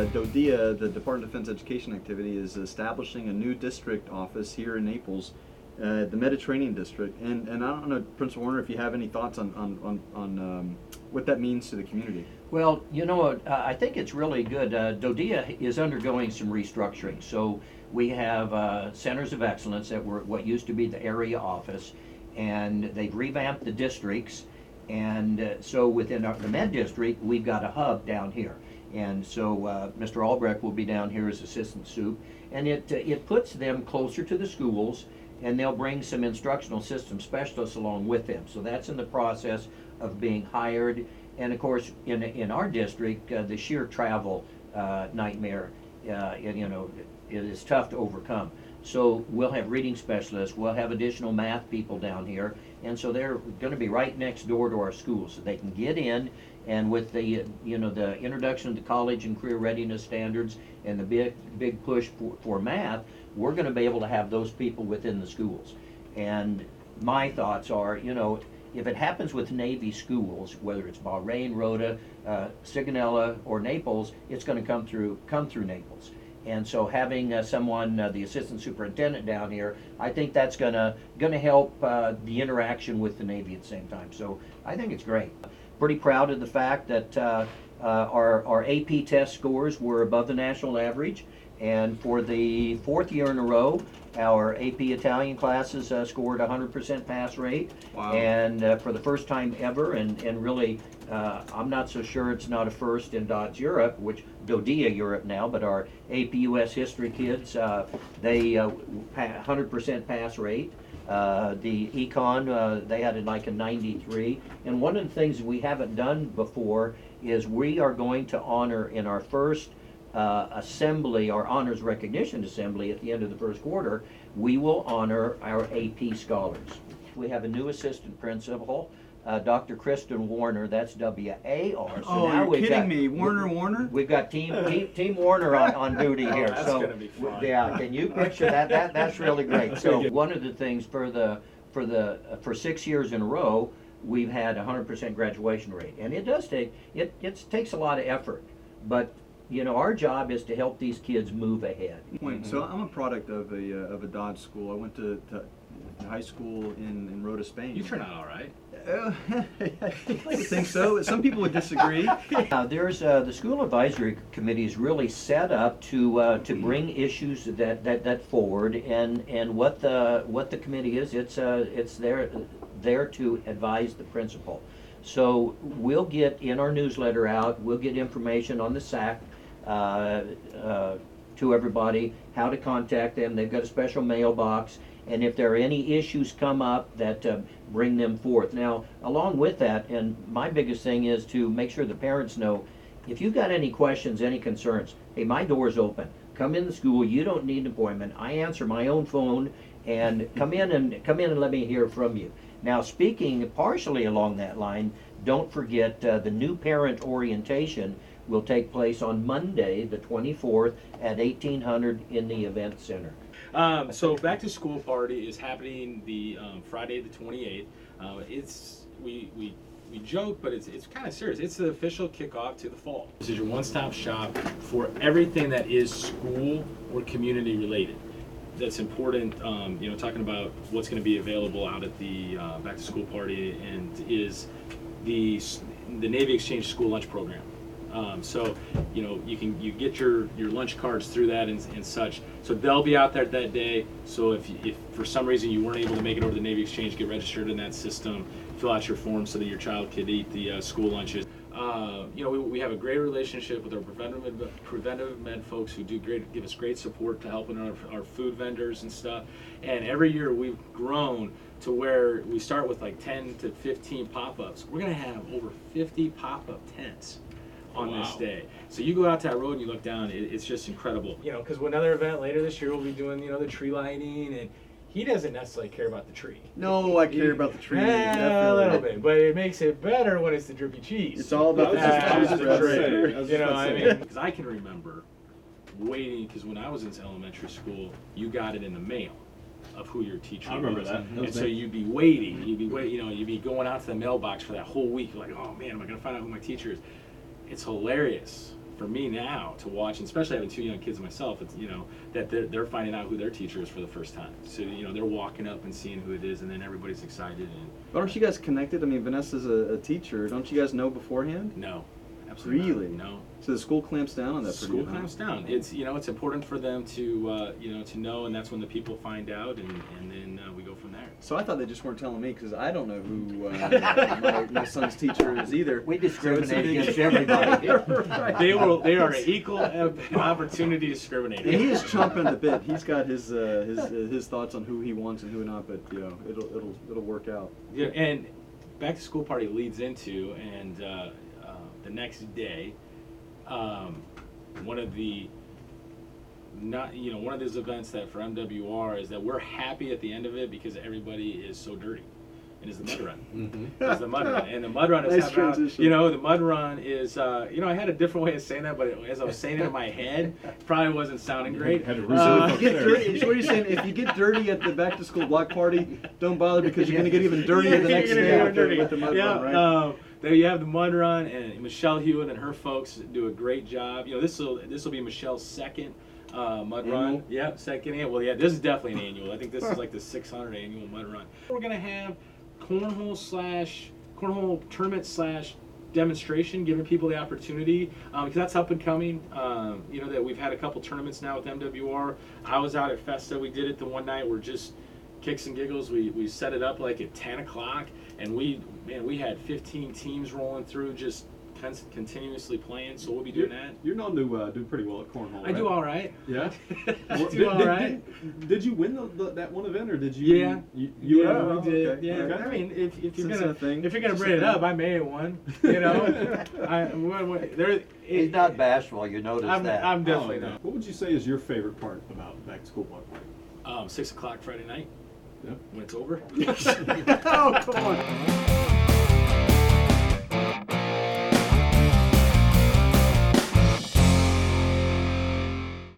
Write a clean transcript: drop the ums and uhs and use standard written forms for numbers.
DODEA, the Department of Defense Education Activity, is establishing a new district office here in Naples, the Mediterranean District. And I don't know, Principal Werner, if you have any thoughts on what that means to the community. Well, you know, I think it's really good. DODEA is undergoing some restructuring. So we have centers of excellence that were what used to be the area office, and they've revamped the districts. And so within the Med District, we've got a hub down here. And so Mr. Albrecht will be down here as assistant soup. And it puts them closer to the schools, and they'll bring some instructional system specialists along with them. So that's in the process of being hired. And of course, in our district, the sheer travel nightmare, it is tough to overcome. So we'll have reading specialists, we'll have additional math people down here, and so they're going to be right next door to our schools, so they can get in. And with the the introduction to college and career readiness standards and the big push for math, we're going to be able to have those people within the schools. And my thoughts are, if it happens with Navy schools, whether it's Bahrain, Rota, Sigonella, or Naples, it's going to come through Naples. And so having someone, the assistant superintendent down here, I think that's gonna help the interaction with the Navy at the same time. So I think it's great. Pretty proud of the fact that our AP test scores were above the national average, and for the 4th year in a row, our AP Italian classes scored 100% pass rate. Wow. And for the first time ever, and really, I'm not so sure it's not a first in DOTS Europe, which DODEA Europe now, but our AP US history kids, they 100% pass rate. The econ, they had like a 93. And one of the things we haven't done before is we are going to honor in our first assembly, our honors recognition assembly at the end of the first quarter, we will honor our AP scholars. We have a new assistant principal, Dr. Kristen Werner. That's W-A-R. So now you're kidding me, Werner? We've got Team Werner on duty here. That's so gonna be fun. Yeah, can you picture that? That's really great. So one of the things for 6 years in a row, we've had 100% graduation rate, and it does takes a lot of effort, but our job is to help these kids move ahead. So I'm a product of a Dodge school. I went to high school in Rota, Spain. You turn out all right. I think so. Some people would disagree. There's the school advisory committee is really set up to bring issues that forward, and what the committee is, it's there to advise the principal. So we'll get in our newsletter out, we'll get information on the SAC to everybody, how to contact them. They've got a special mailbox, and if there are any issues come up, that bring them forth. Now, along with that, and my biggest thing is to make sure the parents know, if you've got any questions, any concerns, hey, my door's open. Come in the school. You don't need an appointment. I answer my own phone, and come in and let me hear from you. Now, speaking partially along that line, don't forget the new parent orientation will take place on Monday, the 24th, at 1800 in the event center. So back to school party is happening the Friday the 28th. We joke, but it's kind of serious. It's the official kickoff to the fall. This is your one-stop shop for everything that is school or community related. That's important, talking about what's going to be available out at the back to school party, and is the Navy Exchange School Lunch Program. So you get your lunch cards through that and such. So they'll be out there that day. So if for some reason you weren't able to make it over to the Navy Exchange, get registered in that system, fill out your form so that your child could eat the school lunches. We have a great relationship with our preventive med folks who give us great support to helping our food vendors and stuff. And every year we've grown to where we start with like 10 to 15 pop-ups. We're going to have over 50 pop-up tents on this day. So you go out to that road and you look down, it's just incredible. Because another event later this year we'll be doing, the tree lighting, and he doesn't necessarily care about the tree. No, I care about the tree. A little bit, but it makes it better when it's the drippy cheese. It's all about the tree. Because I can remember waiting, because when I was in elementary school, you got it in the mail of who your teacher was. I remember that. And so you'd be waiting, you'd be going out to the mailbox for that whole week. You're like, oh man, am I going to find out who my teacher is? It's hilarious for me now to watch, and especially having 2 young kids myself, it's, you know, that they're finding out who their teacher is for the first time. So, you know, they're walking up and seeing who it is, and then everybody's excited. And But aren't you guys connected? I mean, Vanessa's a teacher. Don't you guys know beforehand? no, absolutely Really? not. No. So the school clamps down on that pretty School good, huh? clamps down. It's, you know, it's important for them to you know, to know, and that's when the people find out, and then we go from there. So I thought they just weren't telling me because I don't know who my son's teacher is either. We So it's a discriminate big- against everybody. Right. They are an equal opportunity discriminator. And he is chomping at the bit. He's got his thoughts on who he wants and who not, but you know, it'll work out. Yeah, and back to school party leads into, and the next day, one of these events that for MWR is that we're happy at the end of it because everybody is so dirty. It is the mud run. It's the mud run, and the mud run is Nice happening. transition. You know, the mud run is. You know, I had a different way of saying that, but as I was saying it in my head, it probably wasn't sounding great. Had to So if you get dirty, so what you're saying, if you get dirty at the back to school block party, don't bother because you're going to get even dirtier the next day with the mud run, right? There you have the mud run, and Michelle Hewitt and her folks do a great job. You know, this will be Michelle's second mud run. Annual? Yep, second annual. Well, yeah, this is definitely an annual. I think this is like the 600 annual mud run. We're gonna have cornhole tournament / demonstration, giving people the opportunity because that's up and coming. You know, that we've had a couple tournaments now with MWR. I was out at Festa. We did it the one night. We're just kicks and giggles. We set it up like at 10 o'clock, and we had 15 teams rolling through, just continuously playing. So we'll be doing that. You're known to do pretty well at cornhole. I do all right. Yeah. I do all right. Did you win that one event, or did you? Yeah. You Yeah, won? we did. okay. Yeah. Okay. I mean, if you're Since gonna a thing. if you're gonna Just bring a it thing. up, I may have won. You know, He's not bashful, you notice that. I'm definitely Oh, not. What would you say is your favorite part about back to school block party? 6 o'clock Friday night Yeah. when it's over. Oh, come on.